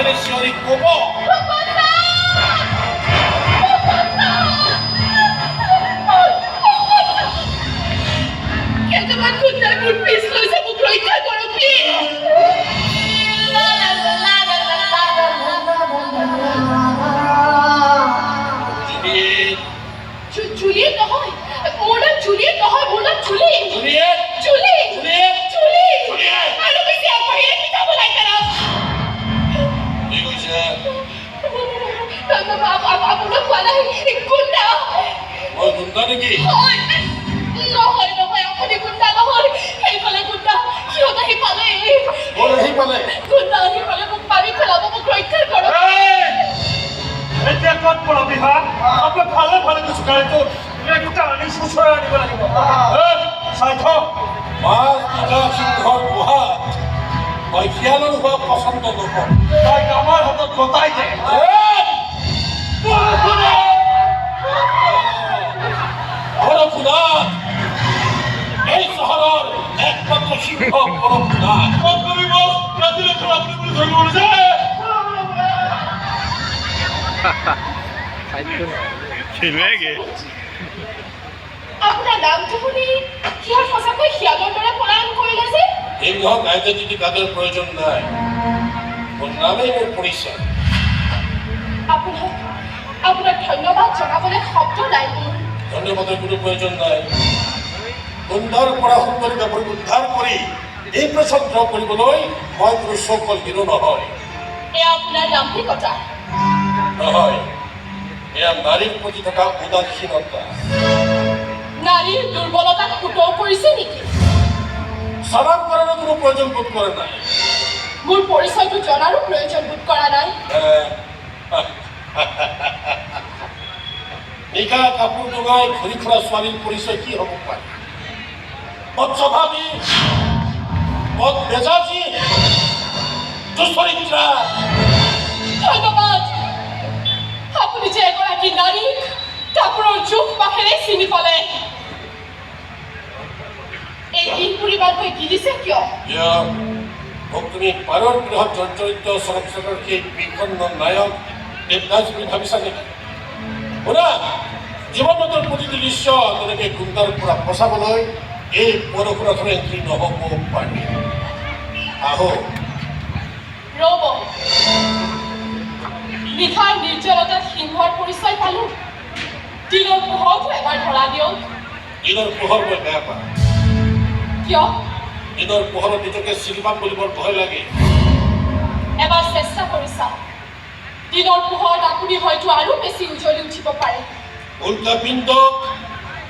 কেনে চিঞৰি ক'ব কেইটামান গুণ্ডাই মোৰ পিছ লৈছে মোক ৰক্ষা কৰক জুলিয়েট নহয় মোৰ নাম জুলিয়েট নহয় মোৰ নাম জুলি জুলি জুলি আৰু বেছি আগবাঢ়িলে কিতাপ ওলাই পেলাম কি কৈছে আপোনাক কোৱা নাই গুণ্ডা মই গুণ্ডা নেকি নহয় নহয় আপুনি গুণ্ডা নহয় সেইফালে গুণ্ডা সিহঁত আহি পালে গুণ্ডা আহি পালে মোক মাৰি পেলাব মোক ৰক্ষা কৰক এতিয়া ক'ত পলাবি হা আপোনাক ভালে ভালে কিছু গাড়ীটো একটা আনি সুচৰাই আনিব লাগিব চাই থ মাছ দুটা সিংহৰ গুহাত মই খিয়ালৰ হোৱা পচন্দ নকৰোঁ তাই আমাৰ হাতত গতাই দে বৰফুনাথ এই চহৰৰ একমাত্ৰ সিংহ বৰফুনাথ ক'ত কৰিব ৰাতিলে আপুনি বুলি ধৰিব যায় আপোনাৰ নামটো শুনি সিহঁত সঁচাকৈ শিয়ালৰ দৰে পলায়ন কৰিলে যে সিংহক আইডেণ্টিটি কাৰ্ডৰ প্ৰয়োজন নাই মোৰ নামেই মোৰ পৰিচয় আপোনাক ধন্যবাদ জনাবলৈ শব্দ নাই মোৰ ধন্যবাদৰ কোনো প্ৰয়োজন নাই সুন্দৰ পৰা সুন্দৰী কাপোৰ উদ্ধাৰ কৰি এই প্ৰচন্দ কৰিবলৈ মই কোনো চকল হিৰো নহয় এয়া আপোনাৰ দাম্ভিকতা নহয় এয়া নাৰীৰ প্ৰতি থকা উদাসীনতা নাৰীৰ দুৰ্বলতাক ফুটও কৰিছে নেকি চালাম কৰাৰ কোনো প্ৰয়োজন বোধ কৰা নাই মোৰ পৰিচয়টো জনাৰো প্ৰয়োজন বোধ কৰা নাই নিশা কাপোৰ লগাই ঘূৰি ফুৰা ছোৱালীৰ পৰিচয় কি হ'ব পাৰে স্বভাৱী মদ মেজাজী দুচৰিত্ৰা ধন্যবাদ আপুনি যে এগৰাকী নাৰীক কাপোৰৰ জোখ মাখেৰে চিনি পালে এই দিনপুৰি বাৰকৈ গিলিছে কিয় মোক তুমি পাৰৰ গৃহত জৰ্জৰিত চলচ্চিত্ৰৰ সেই বিপন্ন নায়ক দেৱদাস বুলি ভাবিছা নেকি শুনা জীৱনটোৰ প্ৰতিটো দৃশ্য তেনেকৈ গুণ্ডাৰ পৰা বচাবলৈ এই বৰষুণৰ এণ্ট্ৰি নহ'ব পাৰে আহো ৰ'ব নিশাৰ নিৰ্জনতাত সিংহৰ পৰিচয় পালোঁ দিনৰ পোহৰটো এবাৰ ধৰা দিয়ক দিনৰ পোহৰ মই বেয়া পাওঁ কিয় দিনৰ পোহৰত নিজকে চিনি পাম বুলি বৰ ভয় লাগে এবাৰ চেষ্টা কৰি চাওক দিনৰ পোহৰত আপুনি হয়তো আৰু বেছি উজ্বলি উঠিব পাৰে উল্কাপিণ্ডক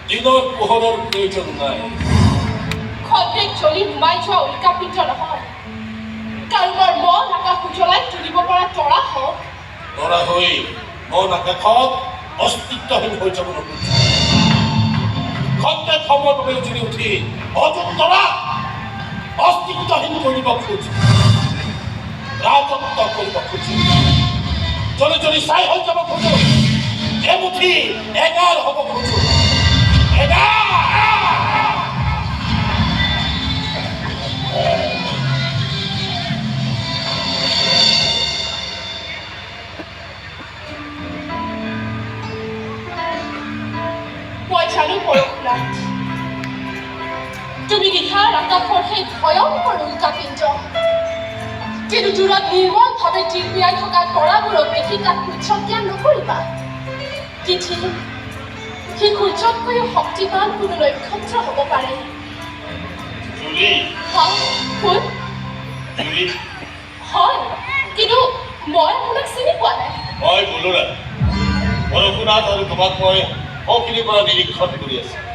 দিনৰ পোহৰৰ প্ৰয়োজন নাই খন্তেক জ্বলি নুমাই যোৱা উল্কাপিণ্ড নহয় কাৰোবাৰ মন আকাশ উজ্বলাই তুলিব পৰা তৰা হওক তৰা হৈ মন আকাশত অস্তিত্বহীন হৈ যাব নোখোজে খন্তেক সময়ৰ বাবে উজলি উঠি অযুত তৰা অস্তিত্বহীন কৰিব খোজে ৰাজত্ব কৰিব খোজে জ্বলি জ্বলি ছাই হৈ যাব খোজো এমুঠি এগাৰ হ'ব খোজো মই জানো বৰষুণাত তুমি নিশাৰ আকাশৰ সেই ভয়ংকৰ উল্কাপিণ্ড কিন্তু দূৰত নিৰ্মলভাৱে জিলমিয়াই থকা তৰাবোৰক দেখি তাক জ্ঞান নকৰিবা কি ঠিক সি সূৰ্যতকৈও শক্তিমান কোনো নক্ষত্ৰ হ'ব পাৰে কোন হয় কিন্তু মই আপোনাক চিনি পোৱা নাই মই বলোৰা বৰষুণাত আৰু তোমাক মই সখিনিৰ পৰা নিৰীক্ষণ কৰি আছো